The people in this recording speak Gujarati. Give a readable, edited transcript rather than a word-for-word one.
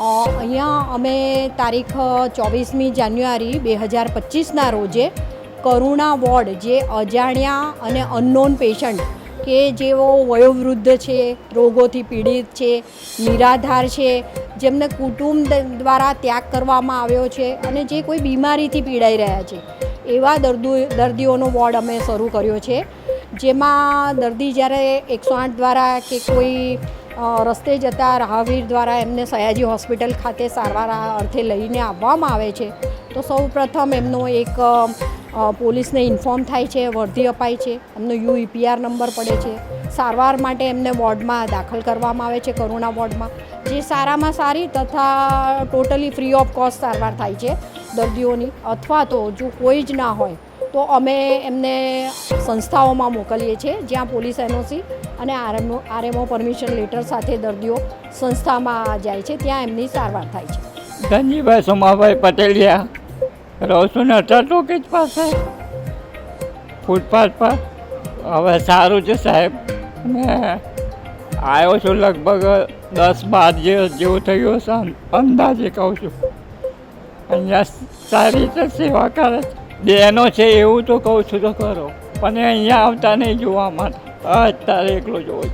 અહીંયા અમે તારીખ 24મી જાન્યુઆરી 2025ના રોજે કરુણા વોર્ડ, જે અજાણ્યા અને અનનોન પેશન્ટ કે જેઓ વયોવૃદ્ધ છે, રોગોથી પીડિત છે, નિરાધાર છે, જેમને કુટુંબ દ્વારા ત્યાગ કરવામાં આવ્યો છે અને જે કોઈ બીમારીથી પીડાઈ રહ્યા છે, એવા દર્દીઓનો વોર્ડ અમે શરૂ કર્યો છે. જેમાં દર્દી જ્યારે 108 દ્વારા કે કોઈ રસ્તે જતા રાહવીર દ્વારા એમને સયાજી હોસ્પિટલ ખાતે સારવાર અર્થે લઈને આવવામાં આવે છે, તો સૌ પ્રથમ એમનો એક પોલીસને ઇન્ફોર્મ થાય છે, વર્ધી અપાય છે, એમનો UEPR નંબર પડે છે. સારવાર માટે એમને વોર્ડમાં દાખલ કરવામાં આવે છે, કરુણા વોર્ડમાં, જે સારામાં સારી તથા ટોટલી ફ્રી ઓફ કોસ્ટ સારવાર થાય છે દર્દીઓની. અથવા તો જો કોઈ જ ના હોય તો અમે એમને સંસ્થાઓમાં મોકલીએ છીએ, જ્યાં પોલીસ NOC અને RMO પરમિશન લેટર સાથે દર્દીઓ સંસ્થામાં જાય છે, ત્યાં એમની સારવાર થાય છે. ધનજીભાઈ સોમાભાઈ પટેલિયા, રહું છું નટા ટોકીજ પાસે, ફૂટપાથ પર. હવે સારું છે સાહેબ, મેં આવ્યો છું લગભગ 10-12 જેવું થયું હશે, અંદાજે કહું છું. અહીંયા સારી રીતે સેવા કરે છે, બેનો છે એવું તો કહું છું તો કરો, પણ અહીંયા આવતા નહીં જોવા માટે. અત્યારે એકલો જોવો.